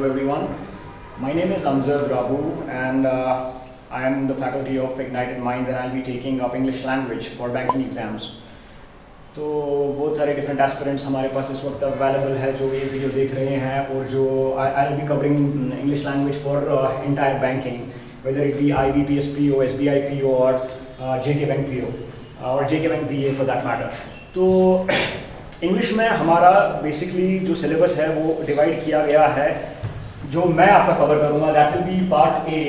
everyone. My name is Amzad Rabu and I am the faculty of Ignited Minds and I'll be taking up English language for banking exams. तो बहुत सारे different aspirants हमारे पास इस वक्त available है जो ये वीडियो देख रहे हैं और जो आई will be covering English language for entire banking, whether it be IBPS PO, SBI PO और JK Bank PO और JK Bank BA for that matter. तो इंग्लिश में हमारा बेसिकली जो सिलेबस है वो डिवाइड किया गया है. जो मैं आपका कवर करूँगा that will be part A.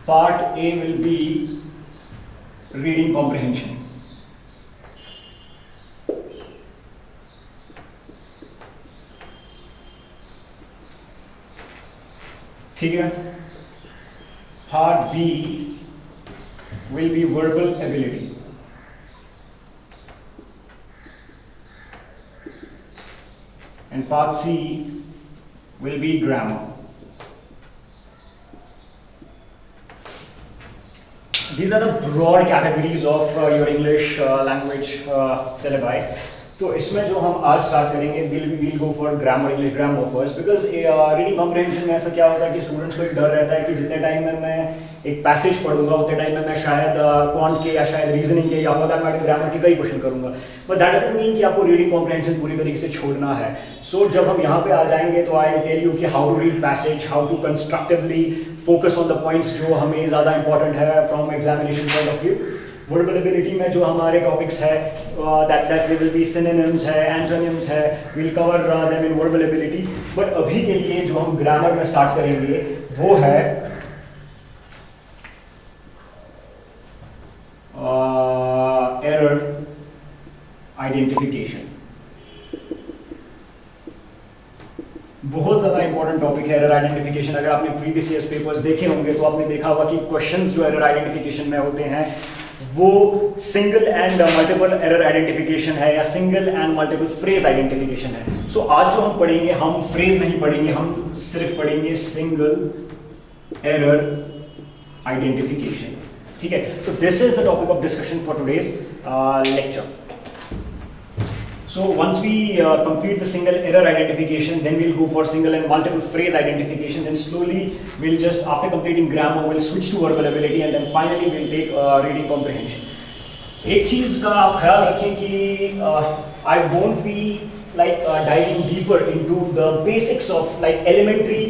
Part A will be reading comprehension. ठीक है. Part B will be verbal ability. And part C will be grammar. These are the broad categories of your English language syllabi. तो इसमें जो हम आज start करेंगे we'll go for grammar, English grammar first, because reading comprehension में ऐसा क्या होता है कि स्टूडेंट्स को एक डर रहता है कि जितने टाइम में मैं एक पैसेज पढ़ूंगा उतने टाइम में मैं शायद क्वांट के या शायद रीजनिंग के या फॉर दैट मैटर ग्रामर के कई क्वेश्चन करूंगा. बट दैट डजंट मीन कि आपको रीडिंग कॉम्प्रिहेंशन पूरी तरीके से छोड़ना है. सो जब हम यहाँ पे आ जाएंगे तो आई टेल यू कि how to read passage, how to constructively focus on the points जो हमें ज़्यादा इंपॉर्टेंट है from examination point of view. Verbal ability में जो हमारे टॉपिक्स है दैट विल बी सिनोनिम्स है, एंटोनिम्स है, will cover them in verbal ability. But अभी के लिए जो हम ग्रामर में स्टार्ट करेंगे वो है एरर आइडेंटिफिकेशन. बहुत ज़्यादा इंपॉर्टेंट टॉपिक है एरर आइडेंटिफिकेशन. अगर आपने प्रीवियस ईयर्स पेपर्स देखे होंगे तो आपने देखा होगा कि क्वेश्चंस जो एरर आइडेंटिफिकेशन में होते हैं वो single and multiple error identification है या single and multiple phrase identification है. सो आज जो हम पढ़ेंगे हम फ्रेज नहीं पढ़ेंगे, हम सिर्फ पढ़ेंगे सिंगल एरर आइडेंटिफिकेशन. ठीक है. तो this is the topic of discussion for today's lecture. So once we complete the single error identification, then we'll go for single and multiple phrase identification. Then slowly we'll just, after completing grammar, we'll switch to verbal ability, and then finally we'll take reading comprehension. एक चीज़ का आप ख्याल रखें कि I won't be like diving deeper into the basics of like elementary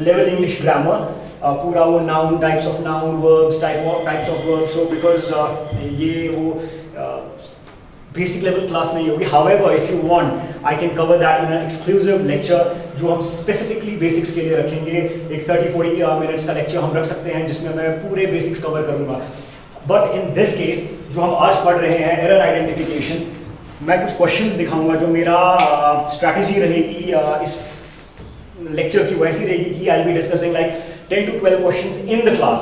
level English grammar. पूरा वो noun, types of noun, verbs, types of verbs. So because ये वो बेसिक लेवल क्लास नहीं होगी. However if you want I can cover that in an exclusive lecture जो हम specifically basics के लिए रखेंगे. एक 30-40 मिनट्स का लेक्चर हम रख सकते हैं जिसमें मैं पूरे बेसिक्स कवर करूंगा. बट इन दिस केस जो हम आज पढ़ रहे हैं एरर आइडेंटिफिकेशन, मैं कुछ क्वेश्चंस दिखाऊंगा. जो मेरा स्ट्रैटेजी रहेगी इस लेक्चर की वैसी रहेगी कि I will be discussing like 10 to 12 questions in the class.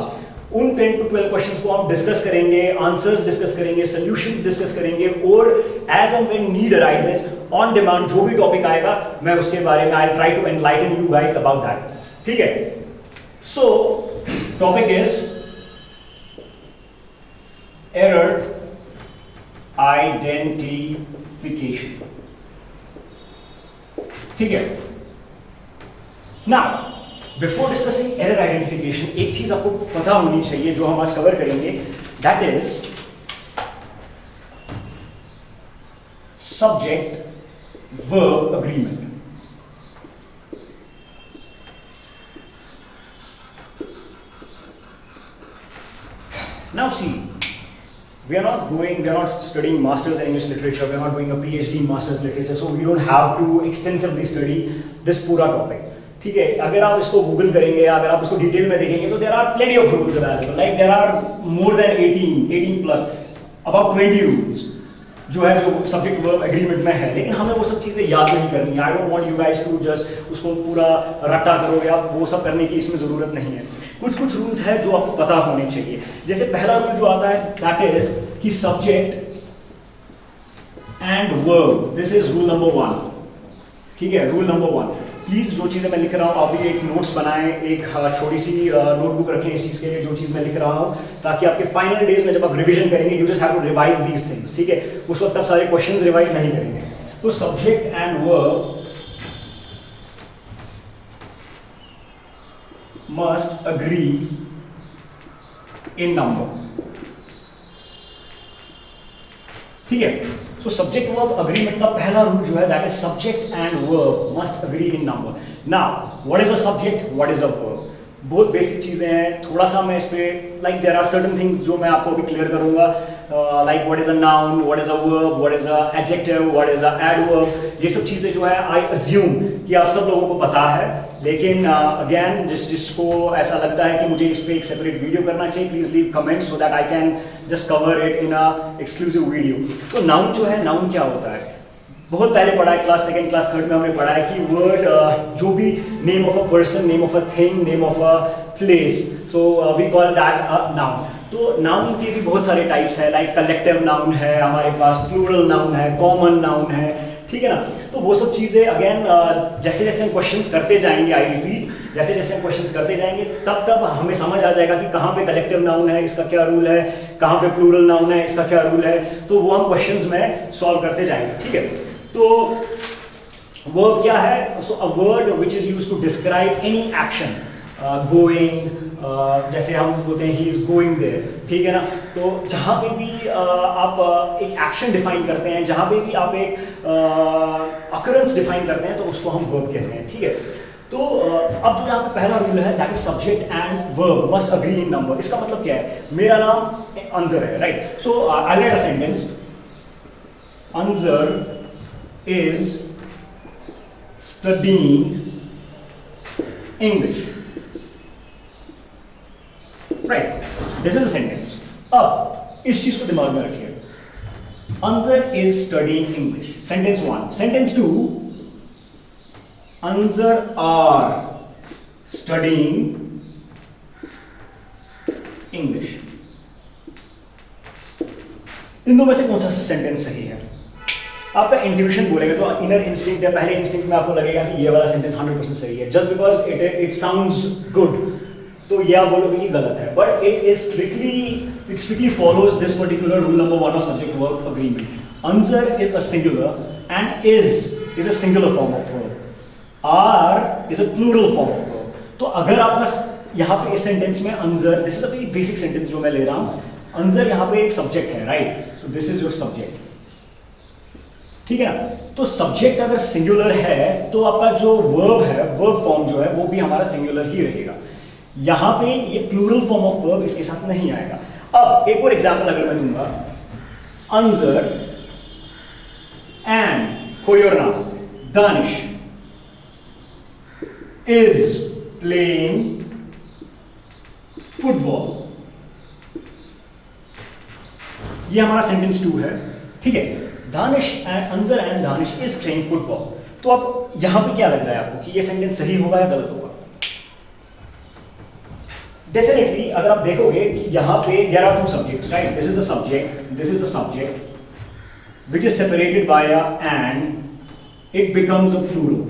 उन 10 to 12 क्वेश्चंस को हम डिस्कस करेंगे, आंसर्स डिस्कस करेंगे, सॉल्यूशंस डिस्कस करेंगे और as and when need arises on demand जो भी टॉपिक आएगा मैं उसके बारे में I try to enlighten you guys about that. ठीक है. So topic is error identification. ठीक है. Now before discussing error identification एक चीज आपको पता होनी चाहिए जो हम आज कवर करेंगे, that is subject verb agreement. Now see, we are not studying masters in English literature, we are not doing a PhD in masters literature, so we don't have to extensively study this पूरा topic. ठीक है. अगर आप इसको Google करेंगे या अगर आप इसको डिटेल में देखेंगे तो there are plenty of rules available. Like there are more than 18 plus about 20 rules जो है जो सब्जेक्ट वर्ब एग्रीमेंट में है. लेकिन हमें वो सब चीज़ें याद नहीं करनी. I don't want you guys to just उसको पूरा रट्टा करोगे आप, वो सब करने की इसमें ज़रूरत नहीं है. कुछ रूल्स है जो आपको पता होने चाहिए. जैसे पहला रूल जो आता है दैट इज कि subject and verb, this is rule number 1. ठीक है. Rule number 1. प्लीज़ जो चीज़ें मैं लिख रहा हूँ आप भी एक नोट्स बनाएं, एक छोटी सी नोटबुक रखें इस चीज़ के लिए जो चीज़ मैं लिख रहा हूँ, ताकि आपके फाइनल डेज में जब आप रिवीजन करेंगे you just have to revise these things. ठीक है. उस वक्त आप सारे क्वेश्चंस रिवाइज नहीं करेंगे. तो subject and verb must agree in number. ठीक है, सो सब्जेक्ट वर्ब अग्रीमेंट का पहला रूल जो है that is subject and verb must agree in number. Now what is a subject, what is a verb? बहुत बेसिक चीजें हैं, थोड़ा सा मैं इस पे like there are certain things जो मैं आपको अभी क्लियर करूंगा, like what is a noun, what is a verb, what is a adjective, what is a adverb. ये सब चीजें जो है आई अज्यूम कि आप सब लोगों को पता है, लेकिन अगेन जिसको ऐसा लगता है कि मुझे इस पे एक सेपरेट वीडियो करना चाहिए, please leave comment so that I can just cover it in a exclusive video. तो नाउन जो है, नाउन क्या होता है? बहुत पहले पढ़ा है, क्लास सेकंड क्लास थर्ड में हमने पढ़ा है कि वर्ड जो भी name of a person, name of a thing, name of a place, so we call that a noun. तो नाउन के भी बहुत सारे टाइप्स है, लाइक कलेक्टिव नाउन है हमारे पास, प्लूरल नाउन है, कॉमन नाउन है, ठीक है ना. तो वो सब चीज़ें अगेन जैसे जैसे हम क्वेश्चंस करते जाएंगे, आई रिपीट, जैसे जैसे हम क्वेश्चंस करते जाएंगे तब तब हमें समझ आ जाएगा कि कहाँ पे कलेक्टिव नाउन है, इसका क्या रूल है, कहाँ पे प्लूरल नाउन है, इसका क्या रूल है. तो वो हम क्वेश्चंस में सॉल्व करते जाएंगे, ठीक है. तो वर्ब क्या है? So a word which is used to describe any action, going, जैसे हम बोलते हैं ही इज गोइंग देयर, ठीक है ना. तो जहाँ पे भी आप एक एक्शन डिफाइन करते हैं, जहाँ पे भी आप एक अकरेंस डिफाइन करते हैं, तो उसको हम वर्ब कहते हैं, ठीक है. तो अब जो यहाँ पे पहला रूल है that is subject and verb must agree in number. इसका मतलब क्या है? मेरा नाम अंजर है, right. So I right a sentence, Anjar is studying English, right? This is a sentence. अब इस चीज को दिमाग में रखिए, Anzar is studying English. Sentence 1. Sentence 2, Anzar are studying English. इन दो में से कौन सा सेंटेंस सही है? आपका इंट्यूशन बोलेगा, जो इनर इंस्टिंक्ट है, पहले इंस्टिंक्ट में आपको लगेगा कि ये वाला सेंटेंस 100% सही है, just because it sounds good, तो ये आप बोलोगे कि गलत है. But it strictly follows this particular rule number 1 of subject verb agreement. Answer is a singular and is a singular form of verb, are is a plural form of verb. तो अगर आपका यहाँ पे इस सेंटेंस में answer, this is a very basic sentence जो मैं ले रहा हूँ, अंजर यहाँ पे एक सब्जेक्ट है, right. So this is your subject, ठीक है ना. तो सब्जेक्ट अगर सिंगुलर है तो आपका जो वर्ब है, वर्ब फॉर्म जो है वो भी हमारा सिंगुलर ही रहेगा. यहां पे ये प्लूरल फॉर्म ऑफ वर्ब इसके साथ नहीं आएगा. अब एक और एग्जांपल अगर मैं दूंगा, अंजर एंड हो योर नाम दानिश इज प्लेइंग फुटबॉल. ये हमारा सेंटेंस 2 है, ठीक है. Danish and Anjar and Danish is playing football. तो अब यहां पे क्या लग रहा है आपको कि ये सेंटेंस सही होगा या गलत होगा? डेफिनेटली अगर आप देखोगे कि यहां पे there are two subjects, right. This is a subject, this is a subject which is separated by a and, it becomes a plural,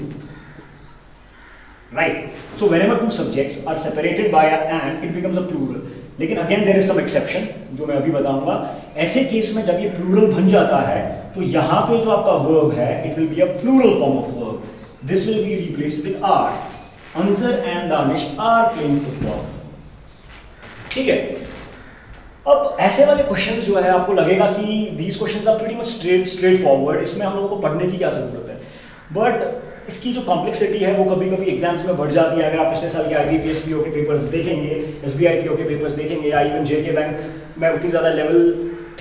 right. So whenever two subjects are separated by a and, it becomes a plural. लेकिन again there is some exception जो मैं अभी बताऊंगा. ऐसे case में जब ये plural बन जाता है तो यहां पे जो आपका वर्ब है it will be a plural form of verb. This will be replaced with are. Anjar and Danish are playing football, ठीक है. अब ऐसे वाले क्वेश्चंस जो है आपको लगेगा कि these questions are pretty much straightforward, इसमें हम लोगों को पढ़ने की क्या जरूरत है. बट इसकी जो कॉम्प्लेक्सिटी है वो कभी कभी एग्जाम्स में बढ़ जाती है. अगर आप पिछले साल के IBPS PO के पेपर्स देखेंगे, SBI PO के पेपर्स देखेंगे, या इवन JK बैंक में उतनी ज़्यादा लेवल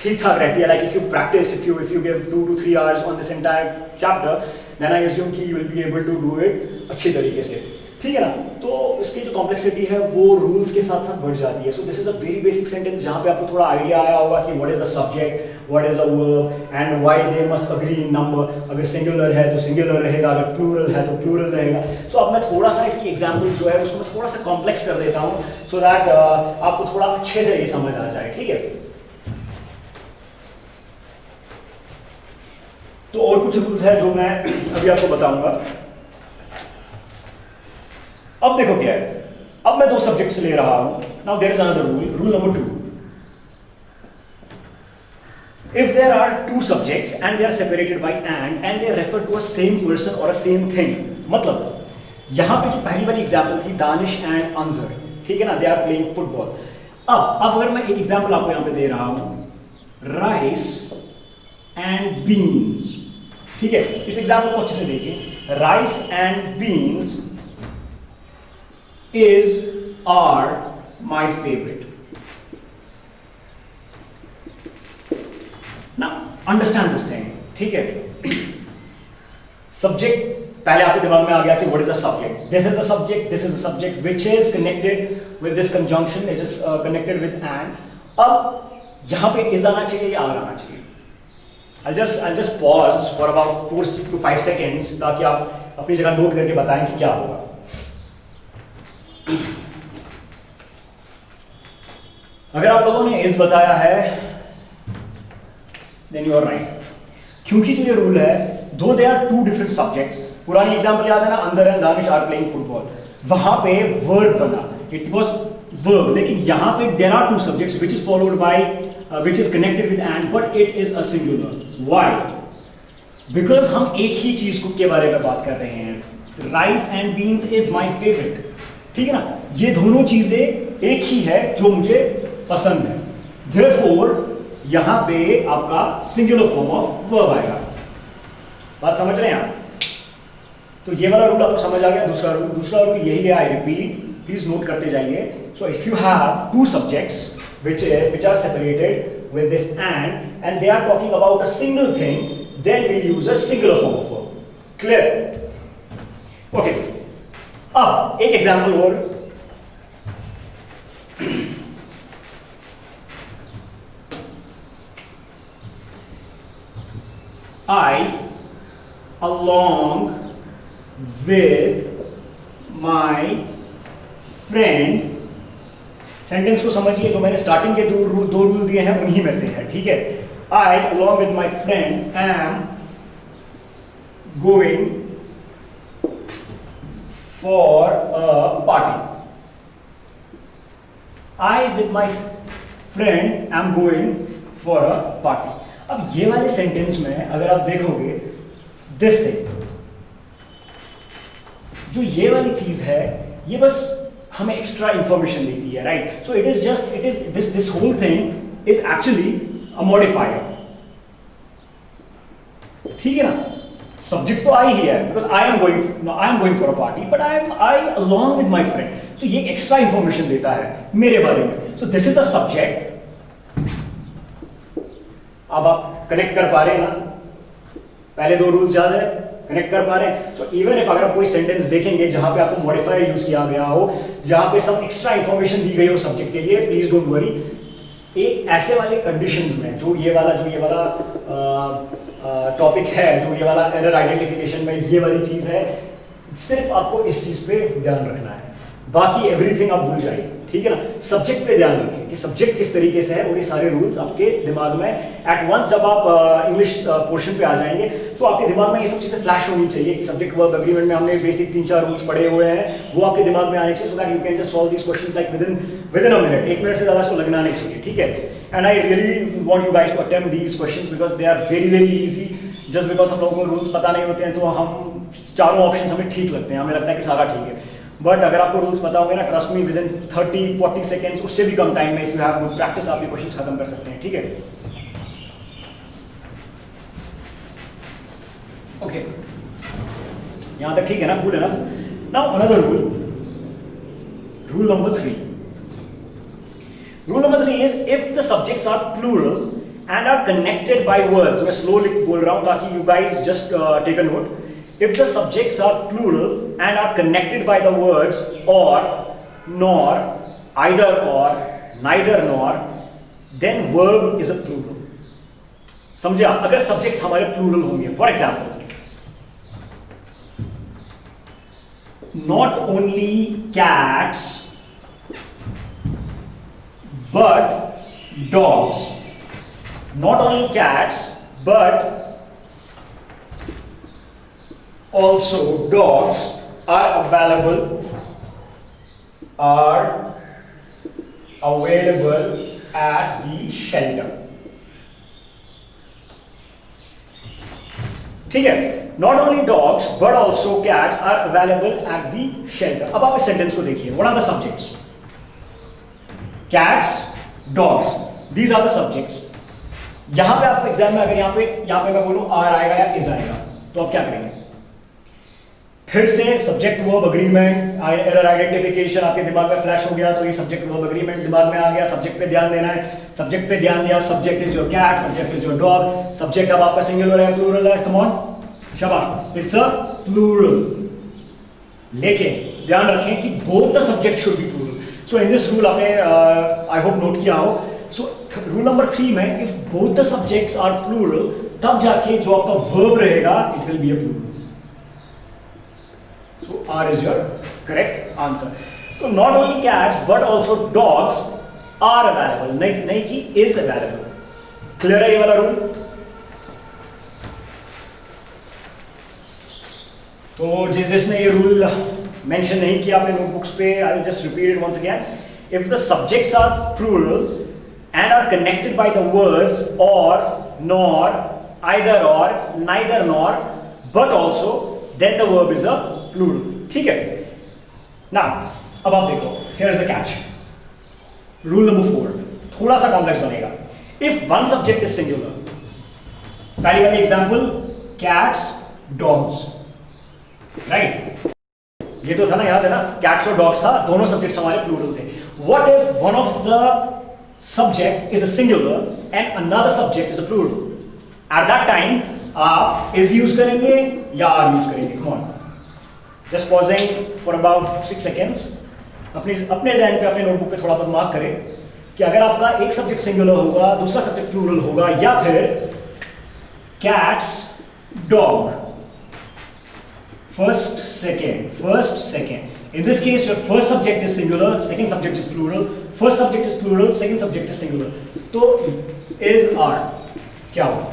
ठीक ठाक रहती है. Like if you practice, if you give 2 to 3 hours on this entire chapter, then I assume कि you will be able to do it अच्छी तरीके से, ठीक है ना. तो इसकी जो कॉम्प्लेक्सिटी है वो रूल्स के साथ साथ बढ़ जाती है. So this is a very basic sentence जहाँ पे आपको थोड़ा आइडिया आया होगा कि what is a subject, what is a verb and why they must agree in number. अगर सिंगुलर है तो सिंगुलर रहेगा, अगर प्लूरल है तो प्लूरल रहेगा. सो अब मैं थोड़ा सा इसकी एग्जांपल्स जो है उसको मैं थोड़ा सा कॉम्प्लेक्स कर देता हूँ सो दैट आपको थोड़ा अच्छे से ये समझ आ जाए, ठीक है. तो और कुछ रूल्स है जो मैं अभी आपको बताऊंगा. अब देखो क्या है, अब मैं 2 सब्जेक्ट्स ले रहा हूं. Now there is another rule number 2. If there are 2 subjects and they are separated by and they refer to a same person or a same thing, मतलब यहाँ पे जो पहली वाली एग्जाम्पल थी दानिश एंड अंजर, ठीक है ना, दे आर प्लेइंग फुटबॉल। अब अगर मैं एक एग्जाम्पल आपको यहाँ पे दे रहा हूँ, राइस एंड बीन्स, ठीक है, इस एग्जाम्पल को अच्छे से देखिए, rice and beans is are my favourite. ना अंडरस्टैंड दिस थिंग, ठीक है। सब्जेक्ट पहले आपके दिमाग में आ गया कि what is the subject, this is the subject, this is the subject which is connected with this conjunction, it is connected with and. अब यहां पे इज आना चाहिए या आर आना चाहिए? I'll just pause for about 4 to 5 seconds ताकि आप अपनी जगह नोट करके बताएं कि क्या होगा। अगर आप लोगों ने इस बताया है then you are right, क्योंकि जो ये रूल है, though they are two different subjects, पुरानी एग्जांपल याद है ना, Anjar and Danish are playing football, वहां पे वर्ब बना, इट वाज वर्ब, लेकिन यहां पे there are two subjects which is followed by which is connected with and, but it is a singular. Why? Because हम एक ही चीज के बारे में बात कर रहे हैं, rice and beans is my favourite, ठीक है ना, ये दोनों चीजें एक ही है जो मुझे पसंद है, therefore यहां पे आपका सिंगुलर फॉर्म ऑफ वर्ब आएगा। बात समझ रहे हैं आप? तो ये वाला रूल आपको समझ आ गया। दूसरा रूल यही है, आई रिपीट, प्लीज नोट करते जाइए। So if you have two subjects which are separated with this and they are talking about a single thing, then we'll use a singular form of verb. Clear? Okay. अब एक example और, I along with my friend, sentence को समझिए, जो मैंने starting के दो rule दिए हैं उन्हीं में से है, ठीक है। I along with my friend am going for a party, I with my friend am going for a party. अब ये वाले सेंटेंस में अगर आप देखोगे, दिस थिंग, जो ये वाली चीज है, ये बस हमें एक्स्ट्रा इंफॉर्मेशन देती है, right? So it is this whole thing is actually a modifier, ठीक है ना। सब्जेक्ट तो आई ही है, because I am going for a party, but I along with my friend, so ये एक्स्ट्रा इंफॉर्मेशन देता है मेरे बारे में। So this is a subject. अब आप कनेक्ट कर पा रहे हैं ना, पहले दो रूल्स याद है, कनेक्ट कर पा रहे हैं। सो इवन इफ अगर आप कोई सेंटेंस देखेंगे जहां पे आपको मॉडिफायर यूज किया गया हो, जहां पे सब एक्स्ट्रा इंफॉर्मेशन दी गई हो सब्जेक्ट के लिए, प्लीज डोंट वरी, एक ऐसे वाले कंडीशंस में जो ये वाला टॉपिक है, जो ये वाला एरर आइडेंटिफिकेशन में ये वाली चीज है, सिर्फ आपको इस चीज पे ध्यान रखना है, बाकी एवरीथिंग आप भूल जाइए, ठीक है ना। सब्जेक्ट पे ध्यान रखें कि सब्जेक्ट किस तरीके से है, और ये सारे रूल्स आपके दिमाग में एट वंस जब आप इंग्लिश पोर्शन पे आ जाएंगे, तो आपके दिमाग में ये सब चीजें फ्लैश होनी चाहिए कि सब्जेक्ट वर्ब एग्रीमेंट में हमने बेसिक 3-4 रूल्स पढ़े हुए हैं, वो आपके दिमाग में आने चाहिए, so that you can just solve these questions like within a minute. 1 minute से ज्यादा इसको लगना नहीं चाहिए, ठीक है। And I really want you guys to attempt these questions because they are very easy. Just because हम लोगों को रूल्स पता नहीं होते हैं तो हम चारों ऑप्शन हमें ठीक लगते हैं, हमें लगता है कि सारा ठीक है, बट अगर आपको रूल्स पता होंगे ना, trust me, with in 30-40 seconds, उससे भी कम टाइम में, if you have good practice, आप ये क्वेश्चंस खत्म कर सकते हैं, ठीक है। ओके, यहां तक ठीक है ना, good enough. Now another rule number 3। Rule number 3 is if the subjects are plural and are connected by words, मैं slowly बोल रहा हूं ताकि you guys just take a note. If the subjects are plural and are connected by the words or, nor, either or, neither nor, then verb is a plural. समझा? अगर subjects हमारे plural होंगे, for example, not only cats but dogs. Not only cats, but also dogs are available at the shelter. ठीक है, not only dogs but also cats are available at the shelter. अब आप इस sentence को देखिए, what are the subjects? Cats, dogs, these are the subjects. यहां पे आपको एग्जाम में अगर यहां पे मैं बोलूं आर आएगा या इज आएगा, तो आप क्या करेंगे? फिर से subject verb agreement, error identification आपके दिमाग में फ्लैश हो गया, तो ये सब्जेक्ट वर्ब अग्रीमेंट दिमाग में आ गया। सब्जेक्ट पे ध्यान देना है, सब्जेक्ट पे ध्यान दिया, subject is your cat, subject is your dog. Subject अब आपका सिंगुलर है, प्लूरल है, कम ऑन, शाबाश, इट्स अ प्लूरल। लेकिन ध्यान रखें कि both the subject should be plural. So in this rule आपने आई होप नोट किया हो। सो रूल नंबर 3 में if both the subjects are plural, तब जाके जो आपका वर्ब रहेगा it will be a plural. So R is your correct answer. So not only cats but also dogs are available. नहीं कि is available. Clear है ये वाला रूल? तो जिसने ये रूल मेंशन नहीं किया अपने नोटबुक्स पे, I'll just repeat it once again. If the subjects are plural and are connected by the words or, nor, either or, neither nor, but also, then the verb is a plural. ठीक है ना? अब आप देखो, here is the catch. Rule number 4 थोड़ा सा complex बनेगा। If one subject is singular, पहली वाली एग्जांपल कैट्स, डॉग्स, राइट? ये तो था ना, याद है ना? कैट्स और डॉग्स था, दोनों सब्जेक्ट्स हमारे प्लूरल थे। What if one of the subject is a singular and another subject is a plural? At that time आप इज यूज करेंगे या आर यूज करेंगे? Come on, just pausing for about 6 seconds. अपने जहन पे, अपने नोटबुक पे थोड़ा बहुत मार्क करें कि अगर आपका एक सब्जेक्ट सिंगुलर होगा, दूसरा सब्जेक्ट प्लूरल होगा, या फिर cats, dog, first second. In this case your first subject is singular, second subject is plural, first subject is plural, second subject is singular, तो इज आर क्या होगा?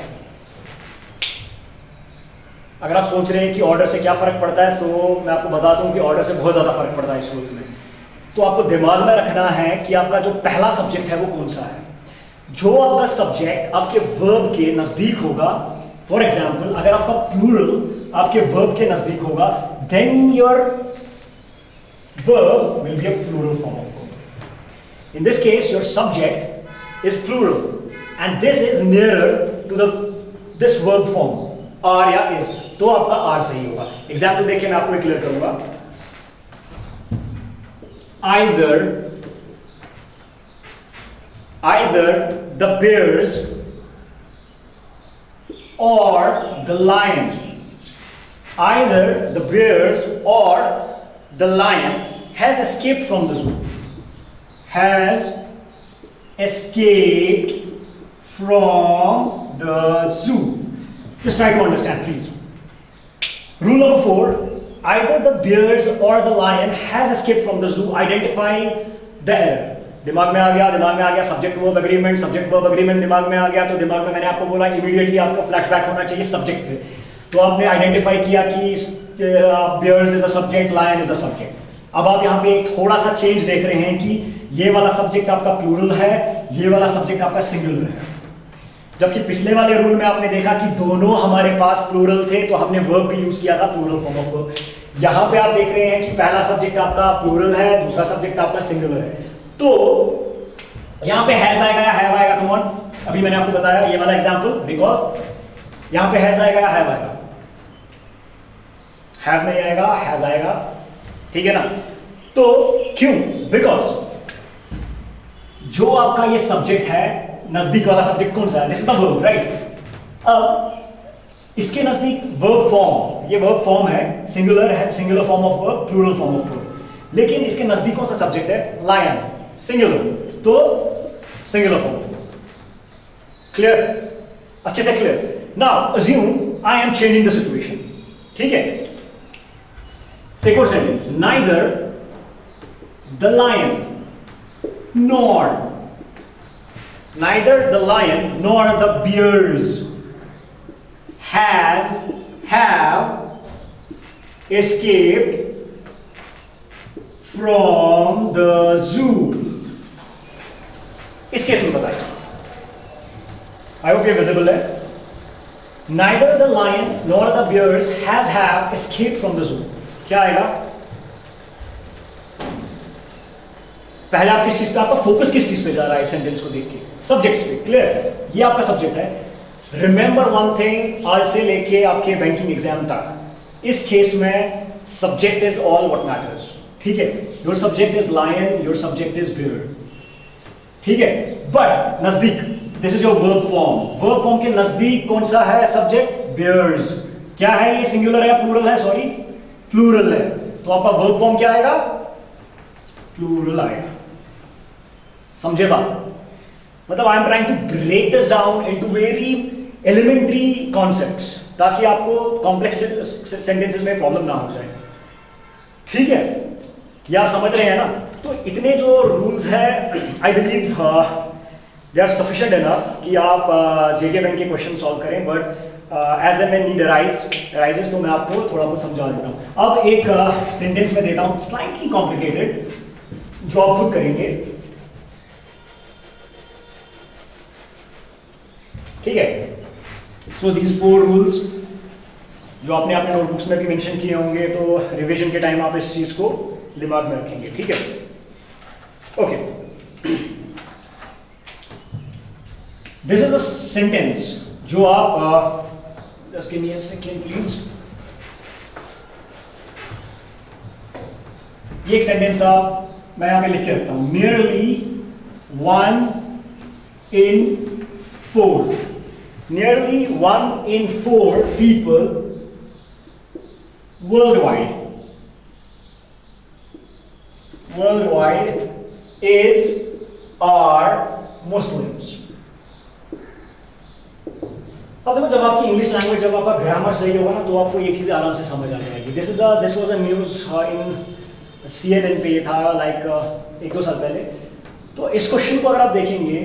अगर आप सोच रहे हैं कि ऑर्डर से क्या फर्क पड़ता है, तो मैं आपको बता दूं कि ऑर्डर से बहुत ज्यादा फर्क पड़ता है इस रूल में। तो आपको दिमाग में रखना है कि आपका जो पहला सब्जेक्ट है वो कौन सा है। जो आपका सब्जेक्ट आपके वर्ब के नजदीक होगा, फॉर एग्जाम्पल अगर आपका प्लूरल आपके वर्ब के नजदीक होगा, then your verb will be a plural form of verb. In this case your subject is plural and this is nearer to this verb form, are या इज, तो आपका are सही होगा। एग्जाम्पल देखिए, मैं आपको क्लियर करूंगा। either the bears or the lion, either the bears or the lion has escaped from the zoo, has escaped from the zoo. Just try to understand, please. Rule number 4, either the bears or the lion has escaped from the zoo, identifying the error. दिमाग में आ गया subject verb agreement, दिमाग में आ गया, तो दिमाग में मैंने आपको बोला इमीडिएटली आपका फ्लैशबैक होना चाहिए सब्जेक्ट पे। तो आपने आइडेंटिफाई किया कि bears is a subject, lion is a subject. अब आप यहाँ पे थोड़ा सा चेंज देख रहे हैं कि ये वाला सब्जेक्ट आपका प्लूरल है, ये वाला सब्जेक्ट आपका सिंगुलर है। जबकि पिछले वाले रूल में आपने देखा कि दोनों हमारे पास प्लूरल थे, तो हमने वर्ब भी यूज किया था, प्लूरल फॉर्म ऑफ वर्ब। यहां पे आप देख रहे हैं कि पहला सब्जेक्ट आपका प्लूरल है, दूसरा सब्जेक्ट आपका सिंगुलर है, तो यहां पे हैज आएगा या हैव आएगा? कम ऑन, अभी मैंने आपको बताया ये वाला एग्जांपल रिकॉल, यहां पे हैज आएगा या हैव आएगा? हैव नहीं आएगा, हैज आएगा, ठीक है ना? तो क्यों? बिकॉज जो आपका ये सब्जेक्ट है, नजदीक वाला सब्जेक्ट कौन सा है? This is the verb, right? अब इसके नजदीक वर्ब फॉर्म, ये वर्ब फॉर्म है, सिंगुलर है, singular form of verb, plural form of verb, लेकिन इसके नजदीक कौन सा सब्जेक्ट है? लायन, सिंगुलर, तो सिंगुलर फॉर्म। क्लियर? अच्छे से clear? Now assume I am changing the situation, ठीक है? एक और sentence, neither the lion nor, neither the lion nor the bears have escaped from the zoo. इस केस में बताइए, आई होप ये विजिबल है। Neither the lion nor the bears has have escaped from the zoo. क्या आएगा? पहले आप किस चीज पे, आपका फोकस किस चीज पे जा रहा है सेंटेंस को देख के? सब्जेक्ट्स पे। क्लियर? ये आपका सब्जेक्ट है। रिमेंबर वन थिंग, आज से लेके आपके बैंकिंग एग्जाम तक, इस केस में subject is all what matters. ठीक है? Your subject is lion, your subject is bear. ठीक है? बट नजदीक, this is your verb form. Verb form के नजदीक कौन सा है सब्जेक्ट? बियर्स। क्या है ये? सिंगुलर है या प्लूरल है? सॉरी, प्लूरल है। तो आपका वर्ब फॉर्म क्या आएगा? प्लूरल आएगा। समझे बात? मतलब I am trying to break this down into very elementary concepts, ताकि आपको कॉम्प्लेक्स सेंटेंसेस में प्रॉब्लम ना हो जाए। ठीक है? ये आप समझ रहे हैं ना? तो इतने जो रूल्स हैं, I believe they are sufficient enough कि आप जेके बैंक के क्वेश्चन सॉल्व करें। But as a man need arises, तो मैं आपको थोड़ा बहुत समझा देता हूँ। अब एक सेंटेंस में देता हूँ स्लाइटली कॉम्प्लिकेटेड, जो आप खुद करेंगे। ठीक है? सो दीज 4 रूल्स जो आपने अपने नोटबुक्स में भी मेंशन किए होंगे, तो रिवीजन के टाइम आप इस चीज को दिमाग में रखेंगे। ठीक है? Okay, this is a sentence जो आप just give me a second please. ये एक सेंटेंस आप मैं यहां पे लिख के रखता हूं। Nearly 1 in 4, nearly 1 in 4 people worldwide are Muslims। अब देखो, जब आपकी इंग्लिश लैंग्वेज, जब आपका ग्रामर सही होगा ना, तो आपको ये चीजें आराम से समझ आ जाएगी। This was a news in CNN पे, ये था लाइक 1-2 साल पहले। तो इस क्वेश्चन को अगर आप देखेंगे,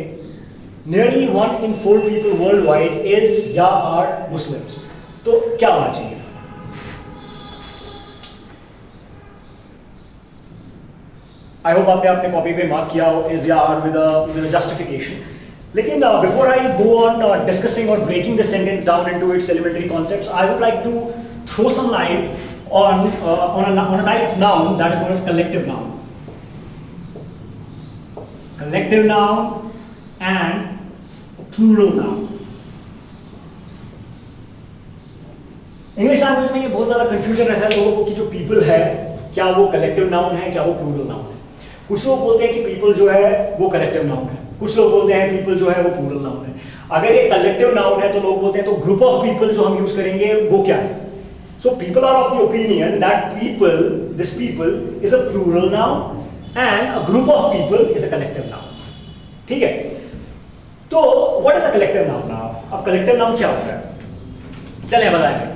nearly 1 in 4 people worldwide is या आर मुस्लिम्स, तो क्या होना चाहिए? आई होप आपने अपने कॉपी पे मार्क किया हो इज या आर विद अ जस्टिफिकेशन। लेकिन before I go on discussing और breaking the sentence down into its elementary concepts, I would like to throw some light on a type of noun that is known as collective noun. Collective noun and plural noun. English language में ये बहुत ज्यादा confusion रहता है लोगों को कि जो people है, क्या वो collective noun है, क्या वो plural noun है। कुछ लोग बोलते हैं कि people जो है वो collective noun है, कुछ लोग बोलते हैं people जो है वो plural noun है। अगर ये collective noun है तो लोग बोलते हैं तो group of people जो हम यूज करेंगे वो क्या है? So people are of the opinion that this people is a plural noun and a group of people is a collective noun. ठीक है? तो what is a collective noun now? अब collective noun क्या होता है? चलिए बताएंगे।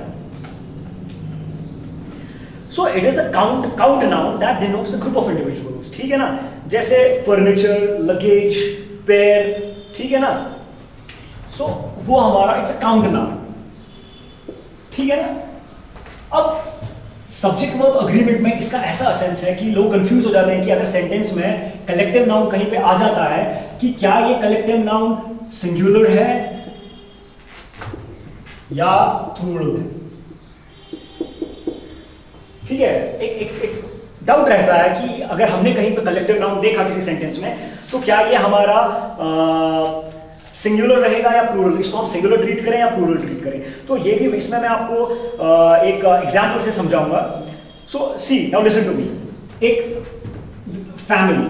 So it is a count noun that denotes the group of individuals. ठीक है ना? जैसे furniture, luggage, pair, ठीक है ना? So वो हमारा it's a count noun. ठीक है ना? अब सब्जेक्ट वर्ब अग्रीमेंट में इसका ऐसा सेंस है कि लोग कंफ्यूज हो जाते हैं कि अगर सेंटेंस में कलेक्टिव नाउन कहीं पे आ जाता है कि क्या ये कलेक्टिव नाउन सिंगुलर है या प्लूरल है। ठीक है? एक डाउट रहता है कि अगर हमने कहीं पे कलेक्टिव नाउन देखा किसी सेंटेंस में, तो क्या ये हमारा सिंगुलर रहेगा या प्लूरल, इसको हम सिंगुलर ट्रीट करें या प्लूरल ट्रीट करें। तो ये भी इसमें मैं आपको एक एग्जांपल से समझाऊंगा। So see now listen to me. एक family,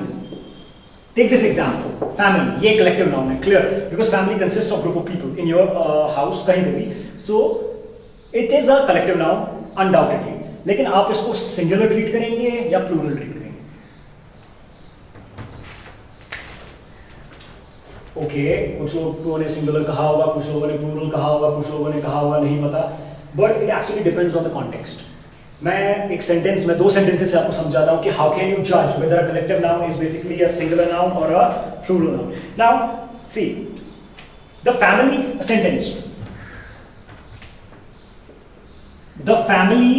take this example, family ये कलेक्टिव नाउन है, clear? Because family consist of group of people in your house, कहीं पे भी। So it is a collective noun undoubtedly, लेकिन आप इसको singular treat करेंगे या प्लूरल ट्रीट करेंगे? ओके, कुछ लोगों ने सिंगुलर कहा होगा, कुछ लोगों ने प्लूरल कहा होगा, कुछ लोगों ने कहा होगा नहीं पता, but it actually depends on the context. मैं एक सेंटेंस में 2 सेंटेंसेस से आपको समझाता हूं कि हाउ कैन यू जज whether a collective noun is basically a singular noun और a plural noun. Now see the family sentence, the family,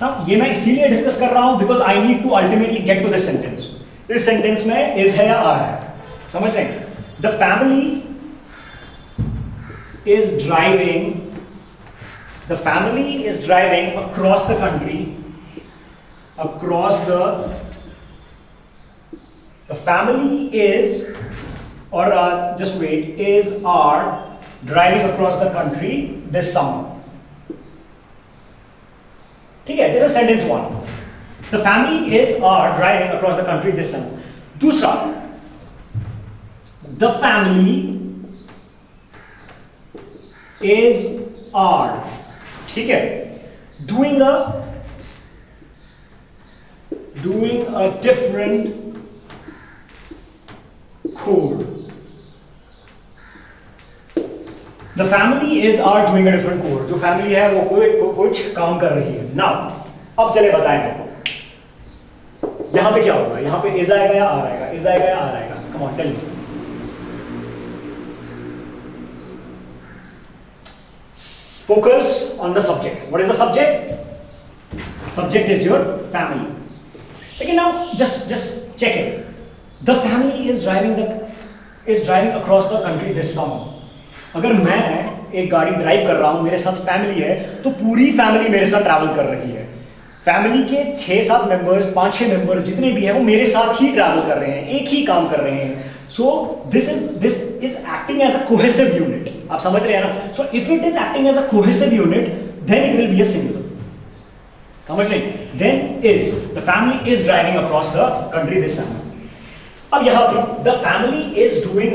now ये मैं इसीलिए डिस्कस कर रहा हूं because I need to ultimately get to this sentence. इस sentence में is है या आर है, समझ रहे हैं? The family is driving, the family is driving across the country, the family is, or just wait, is are driving across the country this summer. ठीक है, this is sentence 1. The family is are driving across the country this summer. दूसरा, the family is are, ठीक है, doing a different chore. The family is are doing a different chore. जो family है वो कुछ काम कर रही है. Now, अब चले बताएं मेरे को. यहाँ पे क्या होगा? यहाँ पे is आएगा या are आएगा? is आएगा या are आएगा? Come on, tell me. Focus on the subject. What is the subject? Subject is your family. Okay, now just check it. The family is driving across the country this summer. अगर मैं एक गाड़ी drive कर रहा हूं, मेरे साथ family है, तो पूरी फैमिली मेरे साथ ट्रैवल कर रही है. फैमिली के 6-7 मेंबर्स, 5-6 मेंबर्स जितने भी हैं वो मेरे साथ ही ट्रैवल कर रहे हैं, एक ही काम कर रहे हैं. So this is acting as a cohesive unit. आप समझ रहे हैं ना? So if it is acting as a cohesive unit then it will be a singular. समझ रहे? Then is the family is driving across the country this summer. अब यहां पे the family is doing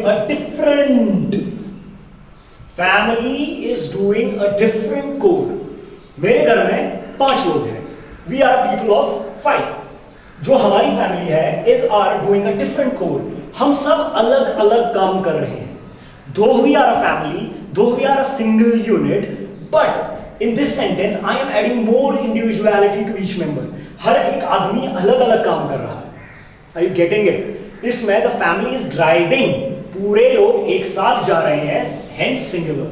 a different code. मेरे घर में 5 लोग हैं. We are people of 5. जो हमारी फैमिली है is are doing a different code. हम सब अलग अलग काम कर रहे हैं. Though we are a family, though we are a single unit, but in this sentence I am adding more individuality to each member. हर एक आदमी अलग अलग काम कर रहा है. Are you getting it? इसमें the family is driving, पूरे लोग एक साथ जा रहे हैं, hence singular.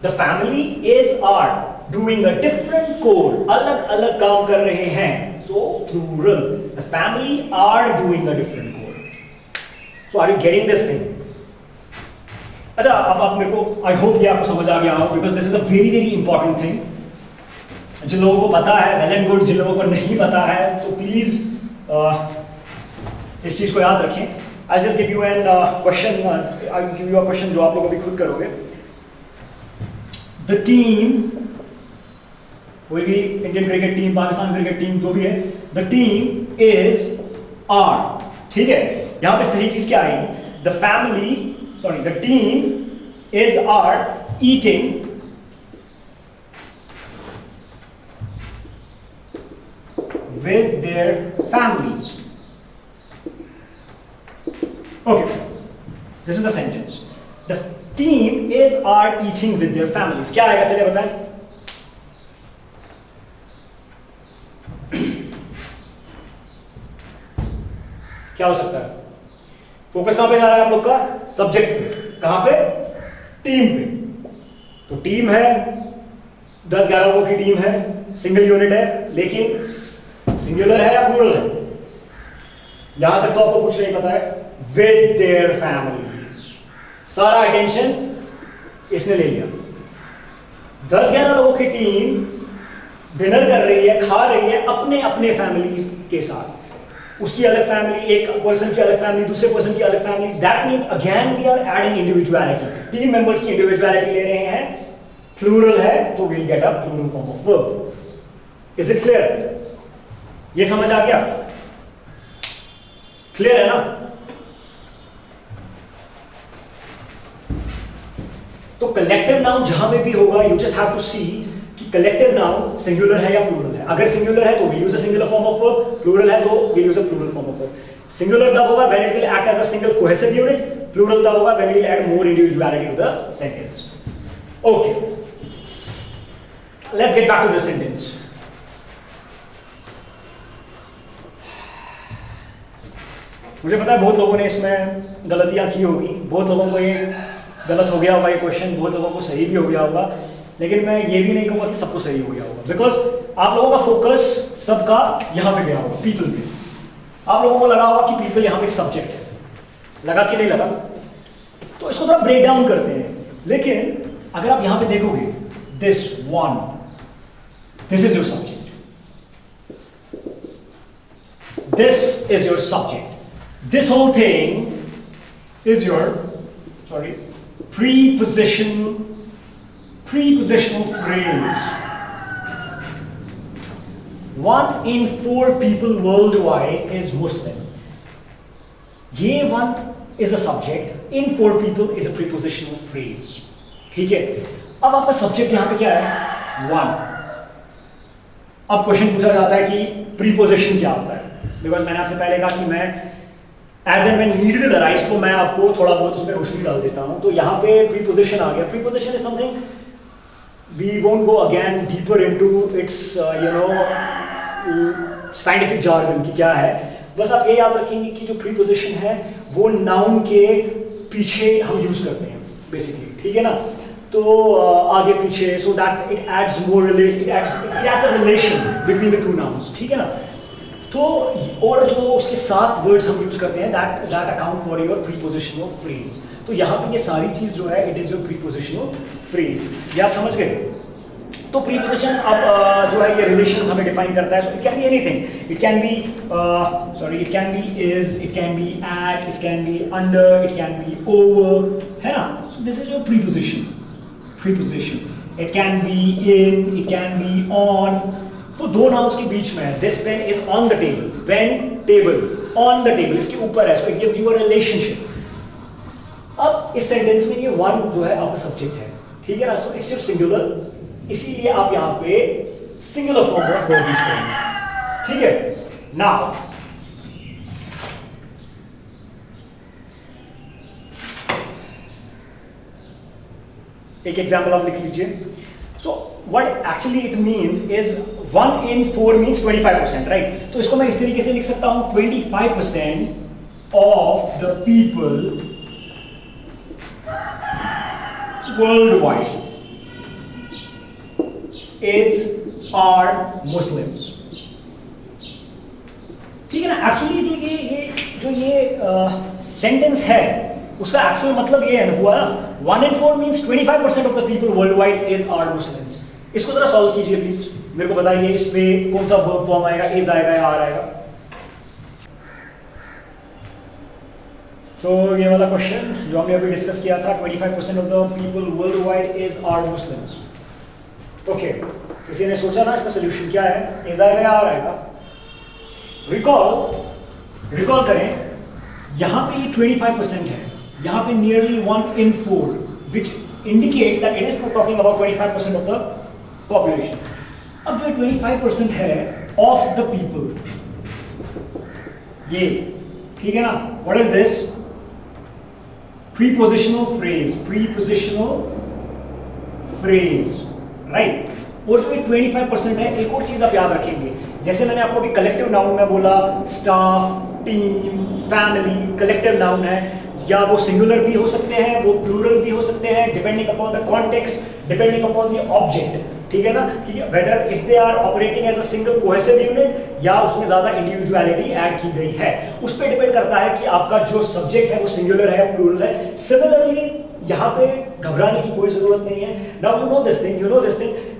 The family is are doing a different code, अलग अलग काम कर रहे हैं, so plural. The family are doing a different code. So are you getting this thing? अच्छा, अब आप मेरे को आई होप ये आपको समझ आ गया हो, because this is a very very important thing. जिन लोगों को पता है वेल एंड गुड, जिन लोगों को नहीं पता है तो प्लीज इस चीज को याद रखें. I just give you an question, I give you a question जो आप लोग अभी खुद करोगे. द टीम, कोई भी Indian cricket team, Pakistan cricket team, जो भी है, द टीम इज आर. ठीक है, यहां पे सही चीज क्या आएगी? The family, sorry, the team is are eating with their families. Okay, this is the sentence. The team is are eating with their families. क्या आएगा? चलिए बताएं. क्या हो सकता है? फोकस कहां पे जा रहा है आप लोग का? सब्जेक्ट पे. कहां पे? टीम पे. तो टीम है, 10-11 लोगों की टीम है, सिंगल यूनिट है, लेकिन सिंगुलर है या प्लूरल है? यहां तक तो आपको कुछ नहीं पता है. विद देयर फैमिलीज, सारा अटेंशन इसने ले लिया. 10-11 लोगों की टीम डिनर कर रही है, खा रही है अपने अपने फैमिली के साथ. उसकी अलग फैमिली, एक पर्सन की अलग फैमिली, दूसरे पर्सन की अलग family. That means again we are adding individuality. Team members की इंडिविजुअलिटी ले रहे हैं. प्लूरल है तो we'll get a plural form of verb. Is it clear? ये समझ आ गया? क्लियर है ना? तो कलेक्टिव नाउन जहां पे भी होगा, यू जस्ट हैव टू सी कि कलेक्टिव नाउन सिंगुलर है या प्लूरल है. अगर सिंगुलर है तो we use a singular form of verb, plural है तो we use a plural form of verb. Singular तब होगा when it will act as a single cohesive unit, plural तब होगा when we will add more individuality to the sentence. Okay, let's get back to this sentence. मुझे पता है बहुत लोगों ने इसमें गलतियां की होगी, बहुत लोगों को ये गलत हो गया होगा, ये क्वेश्चन बहुत लोगों को सही भी हो गया होगा, लेकिन मैं ये भी नहीं कहूँगा कि सबको सही हो गया होगा. बिकॉज आप लोगों का फोकस सबका यहाँ पे गया होगा, पीपल पे. आप लोगों को लगा होगा कि पीपल यहाँ पे एक सब्जेक्ट है. लगा कि नहीं लगा? तो इसको थोड़ा ब्रेक डाउन करते हैं. लेकिन अगर आप यहां पे देखोगे, this one, this is your subject, this is your subject, this whole thing is your prepositional phrase. 1 in 4 people worldwide is Muslim. ये 1 is a subject, in 4 people is a prepositional phrase. ठीक है, अब आपका subject यहां पे क्या है? 1. अब क्वेश्चन पूछा जाता है कि प्रीपोजिशन क्या होता है, बिकॉज मैंने आपसे पहले कहा कि मैं as and when need will arise, तो मैं आपको थोड़ा बहुत उसमें रोशनी डाल देता हूं. तो यहाँ पे प्रीपोजिशन आ गया. Preposition is something we won't go again deeper into its scientific jargon कि क्या है. बस आप ये याद रखेंगे कि जो प्रीपोजिशन है वो नाउन के पीछे हम यूज करते हैं बेसिकली. ठीक है ना, तो आगे पीछे, so that it adds more, it adds a relation between the two nouns. ठीक है ना, तो और जो उसके साथ वर्ड्स हम यूज करते हैं that account for your prepositional phrase. तो यहाँ पे ये सारी चीज जो है it is your prepositional phrase. ये आप समझ गए. तो प्रीपोजिशन अब जो है ये रिलेशंस हमें डिफाइन करता है. So it can be anything, it can be it can be is, it can be at, it can be under, it can be over, है ना. So this is your preposition. It can be in, it can be on. तो दो nouns के बीच में है. This pen is on the table, pen table, on the table, इसके ऊपर है. So it gives you a relationship. अब इस सेंटेंस में ये 1 जो है आपका सब्जेक्ट है. ठीक है ना, सो इट्स योर सिंगुलर, इसीलिए आप यहां पे singular form of verb use करेंगे. ठीक है. नाउ एक एग्जांपल आप लिख लीजिए. सो what actually it means is 1 in 4 means 25%, right? तो इसको मैं इस तरीके से लिख सकता हूं, 25% of the people worldwide are Muslims. ठीक है ना. एक्चुअली जो ये सेंटेंस है उसका एक्चुअल मतलब ये है हुआ ना, 1 in 4 means 25% of the people worldwide are Muslims. इसको जरा सॉल्व कीजिए प्लीज, मेरे को बताइए इस पे कौन सा वर्ब फॉर्म आएगा, इज आएगा या आर आएगा. तो ये वाला क्वेश्चन जो हमने अभी डिस्कस किया था, 25% of the people worldwide are Muslims. Okay, किसी ने सोचा ना इसका सोल्यूशन क्या है, इज आएगा या आर आएगा. रिकॉल करें, यहां पे ये 25% है, यहां पे nearly 1 in 4 which indicates that it is talking about 25% of the population. अब जो 25% है of the people, ये ठीक है ना, what is this? Prepositional phrase, right? और जो 25% है, एक और चीज आप याद रखेंगे, जैसे मैंने आपको अभी कलेक्टिव नाउन में बोला, staff, team, family collective noun है, या वो सिंगुलर भी हो सकते हैं, वो प्लूरल भी हो सकते हैं, depending upon the context, depending upon the object. ठीक है ना, कि whether if they are operating as a single cohesive unit या उसमें ज्यादा इंडिविजुअलिटी ऐड की गई है, उस पर डिपेंड करता है कि आपका जो सब्जेक्ट है वो सिंगुलर है या प्लूरल है. सिमिलरली यहाँ पे घबराने की कोई जरूरत नहीं है. Now you know this thing.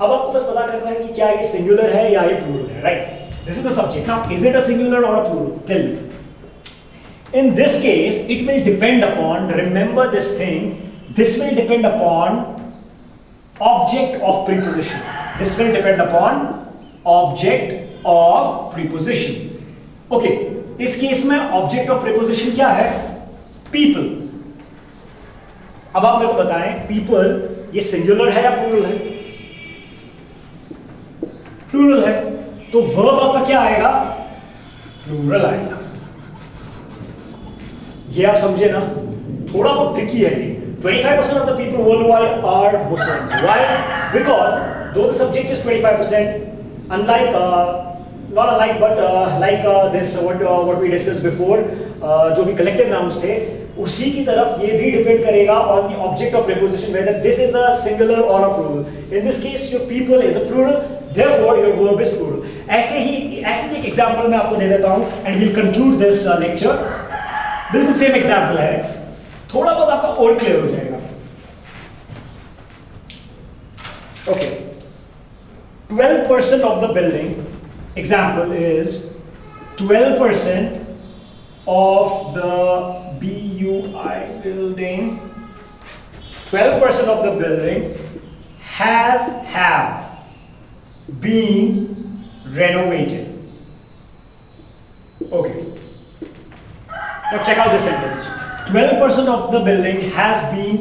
अब आपको बस पता करना है कि क्या ये सिंगुलर है या ये प्लूरल है, right? This is the subject. Now is it a singular और a plural? Tell me. In this case, it will depend upon, remember this thing, this will depend upon object of preposition. This will depend upon object of preposition. Okay, इस केस में object of preposition क्या है? People. अब आप मेरे को बताएं, people ये singular है या plural है? Plural है, तो verb आपका क्या आएगा? Plural आएगा. ये आप समझे ना, थोड़ा बहुत ट्रिकी है ये. 25% of the people worldwide are Muslims. Why? Because though the subject is 25%, unlike not unlike but like this what we discussed before, जो भी collective nouns थे, उसी की तरफ ये भी डिपेंड करेगा on the object of preposition, whether this is a singular or a plural. In this case, your people is a plural, therefore your verb is plural. ऐसे एक एग्जांपल मैं आपको दे देता हूँ and we'll conclude this lecture. बिल्कुल same example है, थोड़ा बहुत आपका और क्लियर हो जाएगा. Okay, 12% of the building, example is 12% of the BUI building, 12% of the building have been renovated. Okay, now check out this sentence. 12% of the building have been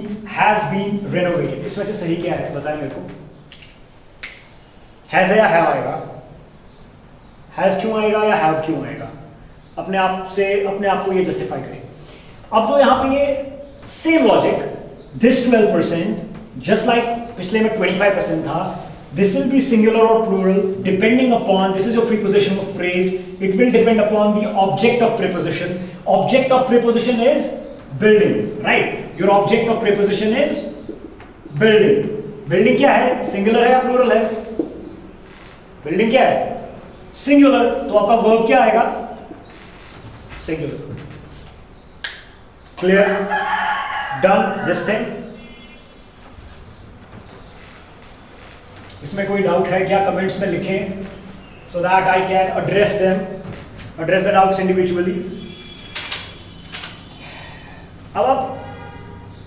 renovated. इसमें से सही क्या है बताएं मेरे को. हैज है या हैव आएगा? हैज क्यों आएगा या हैव क्यों आएगा? अपने आप को ये जस्टिफाई करें. अब जो यहाँ पे ये same logic, this 12% just like पिछले में 25% था, this will be singular or plural depending upon, this is your prepositional phrase, it will depend upon the object of preposition. Object of preposition is building, right? Your object of preposition is building. Building क्या है? Singular है या plural है? Building क्या है? Singular. तो आपका verb क्या आएगा? Singular. Clear? Done this thing? इसमें कोई डाउट है क्या? कमेंट्स में लिखें so that I can address the doubts individually. अब आप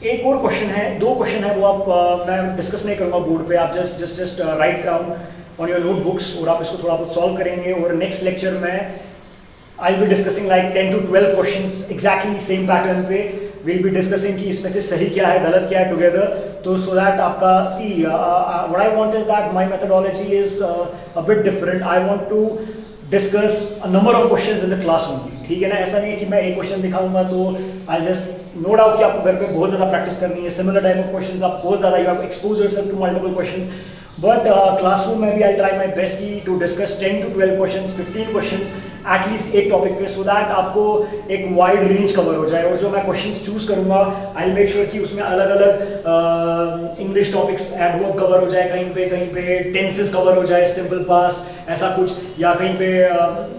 एक और क्वेश्चन है, दो क्वेश्चन है, वो आप मैं डिस्कस नहीं करूंगा बोर्ड पे, आप just write down on your notebooks और आप इसको थोड़ा बहुत सॉल्व करेंगे. और नेक्स्ट लेक्चर में आई will be discussing like 10 to 12 questions exactly same pattern पे. विल बी डिस्कसिंग कि इसमें से सही क्या है गलत क्या है टुगेदर. तो सो दैट आपका see what I want is that my methodology is a bit different. I want to discuss a number of questions in the class only. ठीक है ना? ऐसा नहीं है कि मैं एक क्वेश्चन दिखाऊंगा तो आई जस्ट नो डाउट कि आपको घर पे बहुत ज़्यादा प्रैक्टिस करनी है. सिमिलर टाइप ऑफ क्वेश्चंस आप बहुत ज़्यादा, you have expose yourself to multiple questions. But classroom में भी आई ट्राई माई बेस्ट की to discuss 10 to 12 questions, 15 questions at least एक टॉपिक पे, सो दैट आपको एक वाइड रेंज कवर हो जाए. और जो मैं क्वेश्चंस चूज करूंगा आई विल मेक श्योर कि उसमें अलग अलग इंग्लिश टॉपिक्स एडवर्ब कवर हो जाए, कहीं पे टेंसेस कवर हो जाए, सिंपल पास्ट ऐसा कुछ, या कहीं पे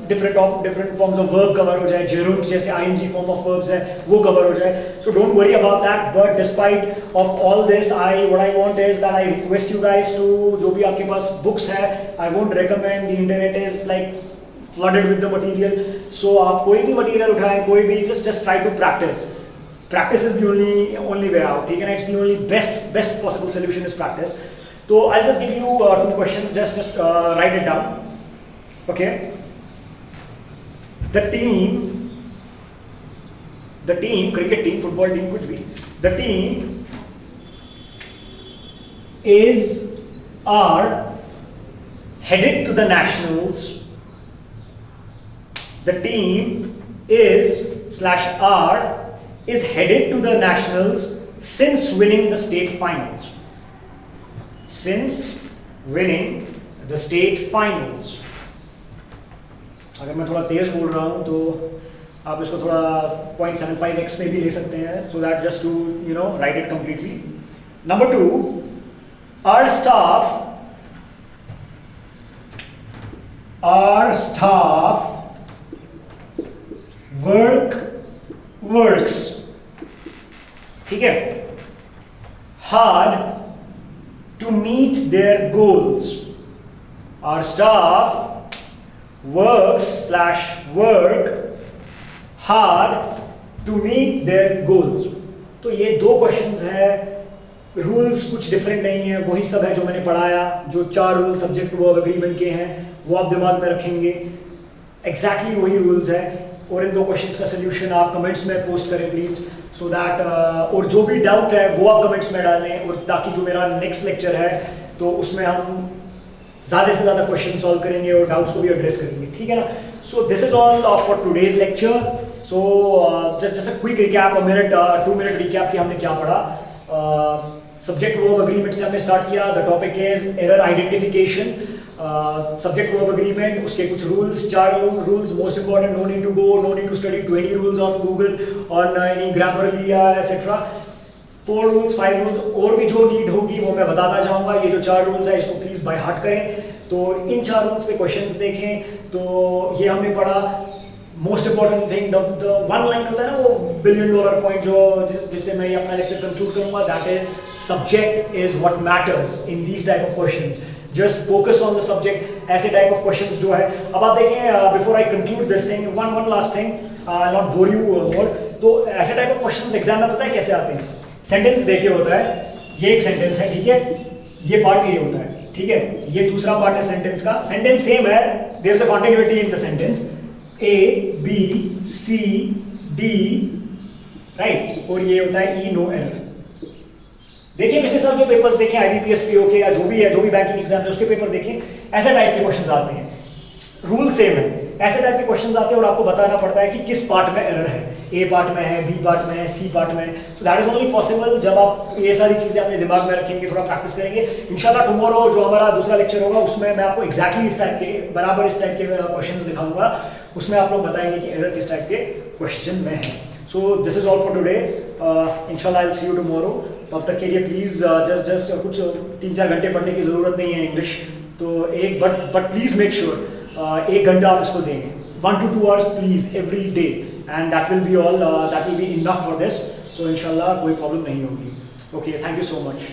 different forms of verb cover हो जाए, जेरूट जैसे आईएनजी फॉर्म ऑफ वर्ब्स है वो कवर हो जाए. So don't worry about that. But despite of all this what I want is that I request you guys to, जो भी आपके पास बुक्स है, I won't recommend, the internet is like flooded with the material. So आप कोई भी material उठाएं, कोई भी, just try to practice. Practice is the only way out. ठीक है ना? It's the only best possible solution is practice. So I'll just give you 2 questions. Just write it down. Okay. The team, cricket team, football team, कुछ भी. The team are headed to the nationals. The team are headed to the nationals since winning the state finals. Since winning the state finals. अगर मैं थोड़ा तेज बोल रहा हूँ तो आप इसको थोड़ा 0.75x में भी ले सकते हैं, so that just to write it completely. Number 2, our staff works, ठीक है, hard to meet their goals. Our staff work hard to meet their goals. तो ये 2 क्वेश्चंस है. रूल्स कुछ डिफरेंट नहीं है, वही सब है जो मैंने पढ़ाया. जो 4 रूल सब्जेक्ट वर्ब एग्रीमेंट के हैं वो आप दिमाग में रखेंगे. एग्जैक्टली वही रूल्स है. और इन 2 क्वेश्चंस का सोल्यूशन आप कमेंट्स में पोस्ट करें प्लीज, सो दैट और जो भी डाउट है वो आप कमेंट्स में डालें, और ताकि जो मेरा नेक्स्ट लेक्चर है तो उसमें हम ज़्यादा से ज़्यादा क्वेश्चन सॉल्व करेंगे और डाउट्स को भी एड्रेस करेंगे. ठीक है ना? So this is all for today's lecture. So just a quick recap, 2 minute recap कि हमने क्या पढ़ा. सब्जेक्ट वर्ब एग्रीमेंट से हमने स्टार्ट किया. The topic is error identification. Subject verb agreement, उसके कुछ rules, 4 rules most important. No need to study 20 rules on Google on any Grammarly या एटसेट्रा. 4 रूल्स 5 रूल्स और भी जो नीड होगी वो मैं बताता जाऊंगा. ये जो 4 रूल्स है इसको प्लीज बाय हार्ट करें. तो इन 4 रूल्स पे क्वेश्चंस देखें. तो ये हमने पढ़ा. Most important thing, the 1 line होता है ना वो $1 बिलियन पॉइंट, जो जिससे मैं ये अपना लेक्चर कंक्लूड करूंगा, that is subject is what matters in these type of questions. Just focus on the subject. ऐसे type of questions जो है, अब आप देखें, before I conclude this thing, one last thing, I'll not bore you more. तो ऐसे type of questions exam में पता है कैसे आते हैं? सेंटेंस देखे होता है, ये एक सेंटेंस है, ठीक है, ये पार्ट ये होता है, ठीक है, ये दूसरा पार्ट है सेंटेंस का, सेंटेंस सेम है, there is a continuity in the sentence, A B C D, right, और ये होता है ई नो एरर। देखिए पिछले साल के पेपर्स देखें, आईबीपीएस पीओ के या जो भी है, जो भी बैंकिंग एग्जाम है उसके पेपर देखें, ऐसे टाइप के क्वेश्चंस आते हैं, रूल सेम है, ऐसे टाइप के क्वेश्चंस आते हैं और आपको बताना पड़ता है कि किस पार्ट में एरर है, ए पार्ट में है, बी पार्ट में है, सी पार्ट में है। So that is only possible जब आप ये सारी चीजें अपने दिमाग में रखेंगे, थोड़ा प्रैक्टिस करेंगे। इंशाल्लाह टुमारो जो हमारा दूसरा लेक्चर होगा उसमें मैं आपको एग्जैक्टली इस टाइप के, बराबर इस टाइप के क्वेश्चंस दिखाऊंगा, उसमें आप लोग बताएंगे कि एरर किस टाइप के क्वेश्चन में है। So this is all for today, इंशाल्लाह I will see you tomorrow. तब तक के लिए प्लीज़ जस्ट कुछ 3-4 घंटे पढ़ने की ज़रूरत नहीं है इंग्लिश, तो एक बट प्लीज़ मेक श्योर 1 घंटा आप इसको देंगे, 1 to 2 hours please every day, and that will be all, that will be enough for this. So इंशाल्लाह कोई प्रॉब्लम नहीं होगी। Okay, thank you so much.